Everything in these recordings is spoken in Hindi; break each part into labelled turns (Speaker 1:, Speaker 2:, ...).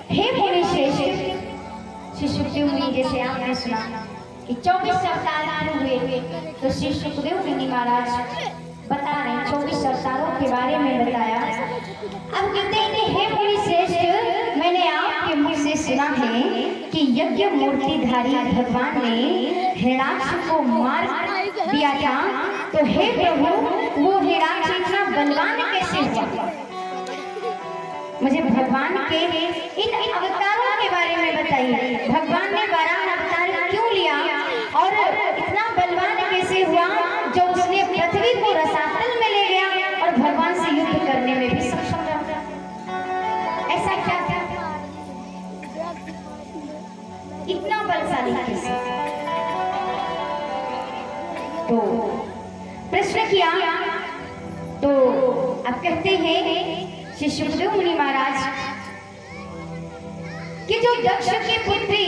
Speaker 1: हे मुनि श्रेष्ठ, श्री सुखदेव मुनि जैसे आपने सुना कि 24 अवतार हुए, तो श्री सुखदेव मुनि महाराज बता रहे 24 अवतारों के बारे में बताया। अब कहते हैं कि हे मुनि श्रेष्ठ, मैंने आपके मुख से सुना है कि यज्ञ मूर्तिधारी भगवान ने हिरण्याक्ष को मार दिया था, तो हे प्रभु वो हिरण्याक्ष इतना बलवान कैसे हुआ? मुझे भगवान के इन अवतारों के बारे में बताइए। भगवान ने 12 अवतार क्यों लिया और इतना बलवान कैसे हुआ जो उसने पृथ्वी को रसातल में ले गया और भगवान से युद्ध करने में भी सक्षम रहा? ऐसा क्या था? इतना बलशाली कैसे? तो प्रश्न किया तो अब कहते हैं श्री सुखदेव मुनि महाराज कि जो दक्ष की पुत्री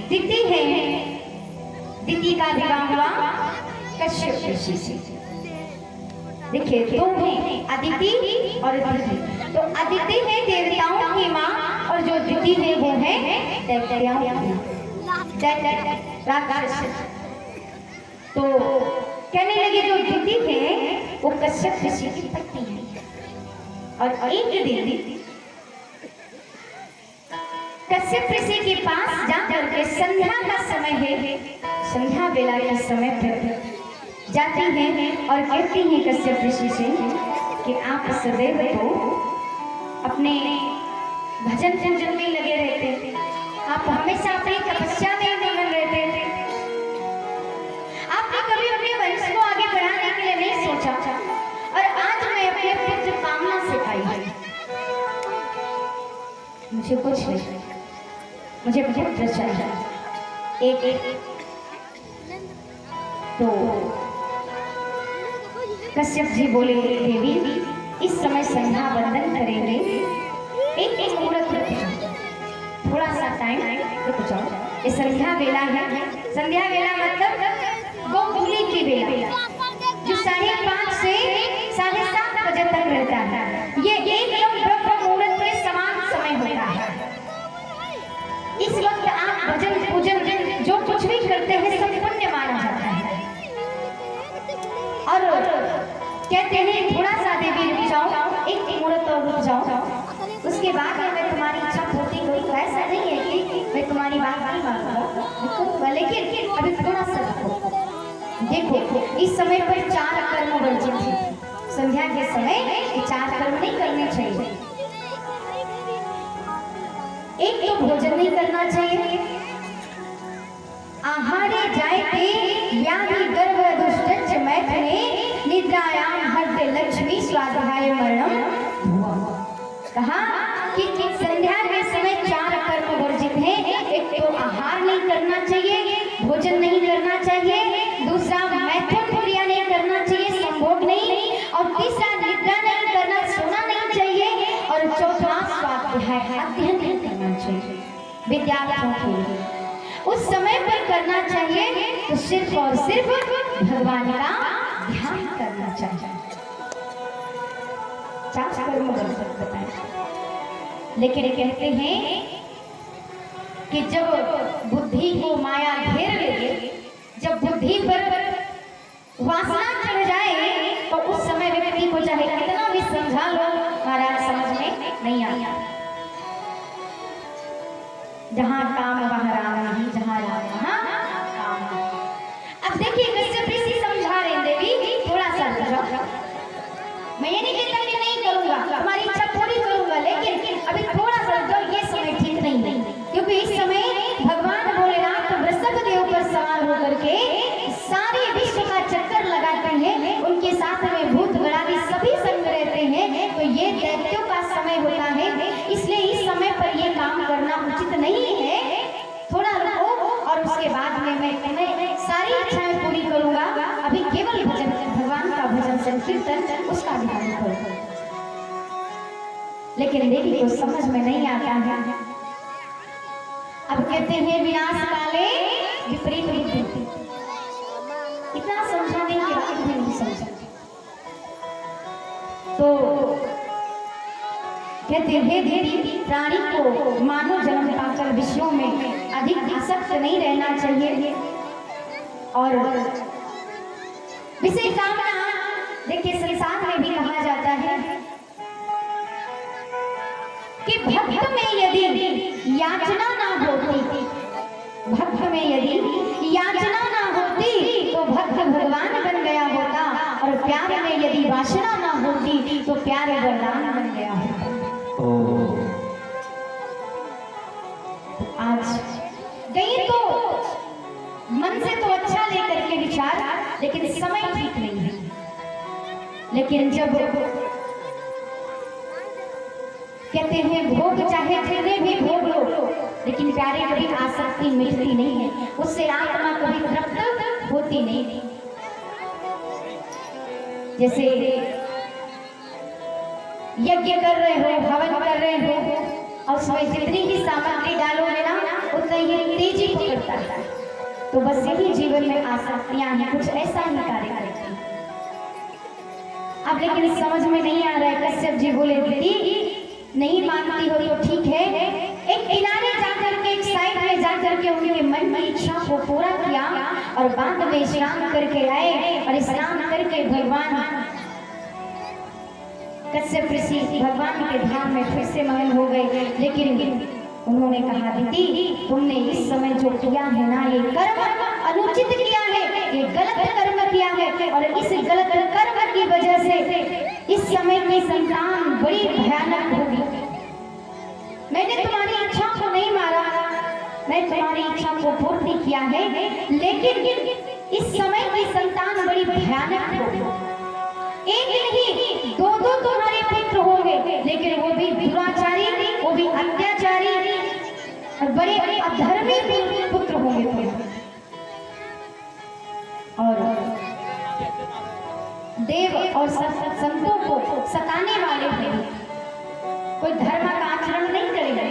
Speaker 1: दिति है, दिति का विवाह हुआ कश्यप ऋषि से। देखिए दो हैं, अदिति और दिति। तो अदिति है देवताओं की माँ और जो दिति है वो है दैत्यों की राक्षस। तो कहने लगे जो दिति है वो कश्यप ऋषि की पत्नी है। और एक दिन कश्यप ऋषि के पास जाकर के संध्या का समय है, संध्या बेला के समय पर जाती हैं और कहती हैं कश्यप ऋषि से कि आप सदैव तो अपने भजन पूजन में लगे रहते, आप हमेशा अपनी तपस्या में मगन रहते थे, आपने कभी अपने वंश को आगे बढ़ाने के लिए नहीं सोचा, और आज मैं अपने पुत्र कामना से आई हूं, मुझे कुछ नहीं, मुझे पुत्र चाहिए एक। तो कश्यप जी बोले देवी इस समय संध्या वंदन करेंगे, एक मुहूर्त रुक जाओ, थोड़ा सा टाइम रुक जाओ, ये संध्या वेला है। संध्या वेला मतलब गोकुली की वेला जो 5:30 से 7:30 बजे तक रहता है। ये एकदम ब्रह्म मुहूर्त के समान समय होता है। इस वक्त आप भजन पूजन जो कुछ भी करते हैं सब पुण्य माना जाता है। और कहते हैं थोड़ा सा देवी रुक जाओ, एक मुहूर्त और रुक जाओ, उसके बाद में मैं तुम्हारी इच्छा पूर्ति करूँ। ऐसा नहीं है कि मैं तुम्हारी बात नहीं मानूंगा, लेकिन अभी थोड़ा सा रुको। देखो इस समय पर 4 कर्म वर्जित थे। संध्या के समय 4 कर्म नहीं करने चाहिए। एक तो भोजन नहीं करना चाहिए, आहारे जायते व्याधि गर्भ दुष्टच मैथुने निद्रायाम हरते लक्ष्मी स्वाध्याय मरणम। कहा कि संध्या के समय 4 कर्म वर्जित हैं। एक तो आहार नहीं करना चाहिए, भोजन नहीं करना चाहिए, दूसरा मैथुन क्रिया नहीं करना चाहिए, संभोग नहीं, और तीसरा निद्रा नहीं करना, सोना नहीं चाहिए, और चौथा स्वाध्याय अध्ययन नहीं करना चाहिए। विद्यार्थियों के लिए उस समय पर करना चाहिए तो सिर्फ और सिर्फ भगवान का ध्यान करना चाहिए। 4 कर्म बताए, लेकिन कहते हैं कि जब बुद्धि को माया घेर ले, जब बुद्धि पर वासना चढ़ जाए तो उस समय व्यक्ति को चाहे कितना भी समझा लो महाराज समझ में नहीं आता। जहाँ काम वहाँ राम नहीं, जहाँ राम वहाँ काम। अब देखिए कश्यप ऋषि समझा रहे देवी थोड़ा सा रुको, मैं ये नहीं कहता कि नहीं करूंगा, तुम्हारी इच्छा पूरी करूंगा, लेकिन अभी थोड़ा सा रुको, ये समय ठीक नहीं है, क्योंकि इस समय भगवान भोलेनाथ वृषभ देव पर सवार होकर के सारे विश्व का चक्कर लगाते हैं, उनके साथ में भूत गणादि सभी संग रहते हैं, तो ये दैत्यों का समय होता है, इसलिए इस समय पर ये काम करना उचित नहीं है। थोड़ा रुको और उसके बाद में मैं तुम्हें सारी इच्छाएं पूरी करूंगा, अभी केवल भजन, भगवान का भजन संकीर्तन उसका ध्यान करो। लेकिन देवी को समझ में नहीं आता है। अब कहते हैं विनाश काले विपरीत बुद्धि, इतना समझाने के बाद भी नहीं समझा। तो कहते कहते हे दीदी, प्राणी को मानव जन्म पाकर विषयों में अधिक आसक्त नहीं रहना चाहिए और विषय कामना। देखिए संसार में भी कहा जाता है कि भक्त में यदि याचना ना होती, भक्त में यदि याचना ना होती तो भक्त भगवान बन गया होता, और प्यार में यदि वासना ना होती तो प्यार वरदान बन गया होता। आज गई तो मन से तो अच्छा लेकर के विचार, लेकिन समय ठीक नहीं है। लेकिन जब कहते हैं भोग चाहे कितने भी भोग लो, लेकिन प्यारे कभी आसक्ति मिटती नहीं है, उससे आत्मा कभी तृप्त होती नहीं। जैसे यज्ञ कर रहे हो, हवन कर रहे हो, और उसमें जितनी ही सामग्री डालोगे ना उतना ही तेजी पकड़ता है। तो बस यही जीवन में आसक्तियां हैं, कुछ ऐसा ही कार्य करती। अब लेकिन समझ में नहीं आ रहा है। कश्यप जी बोले दीदी नहीं मानती हो तो ठीक है, एक किनारे जाकर के, एक साइड में जाकर के उनके मन की इच्छा को पूरा किया और बाद में स्नान करके आए, और स्नान करके भगवान कश्यप ऋषि भगवान के ध्यान में फिर से मगन हो गए। लेकिन उन्होंने कहा दीदी तुमने इस समय जो किया है ना, ये कर्म अनुचित किया है, ये गलत कर्म किया है, और इस गलत कर्म की वजह से इस समय की संतान बड़ी भयानक होगी। मैंने तुम्हारी इच्छा को नहीं मारा, मैं तुम्हारी इच्छा को पूर्ति किया है, लेकिन इस समय की संतान बड़ी भयानक होगी। एक नहीं दो दो तुम्हारे पुत्र होंगे, लेकिन वो भी दुराचारी, वो भी अत्याचारी और बड़े अधर्मी पुत्र होंगे। और देव और संतों को सताने वाले होंगे, कोई धर्म का आचरण नहीं करेंगे,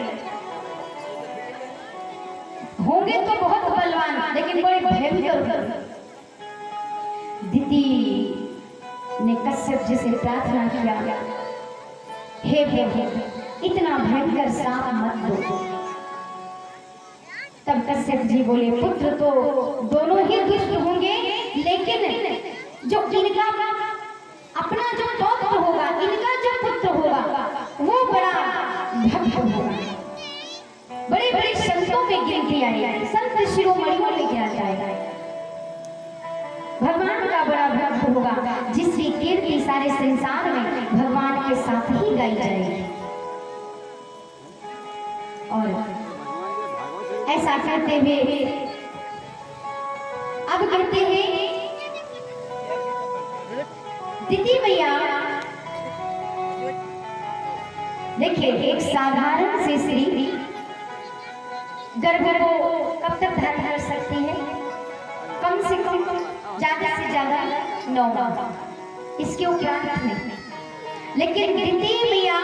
Speaker 1: होंगे तो बहुत बलवान, लेकिन बड़े भयंकर। दीदी ने कश्यप जी से प्रार्थना किया, हे प्रभु इतना भयंकर श्राप मत दो। तब कश्यप जी बोले पुत्र तो दोनों ही दुष्ट होंगे, लेकिन जो इनका अपना जो पौत्र होगा, इनका जो पुत्र होगा वो बड़ा भक्त होगा, बड़े बड़े संतों में गिनती आएगी, संत शिरोमणियों में गिना जाएगा, भगवान का बड़ा भक्त होगा, जिसकी कीर्ति सारे संसार में भगवान के साथ ही गाई जाएगी। और ऐसा कहते हुए अब कहते हैं दीदी भैया देखिए, एक साधारण सी स्त्री गर्भ को कब तक धारण कर सकती है? कम से कम, ज्यादा से ज्यादा 9 माह, इसके उपरांत नहीं। लेकिन दीदी भैया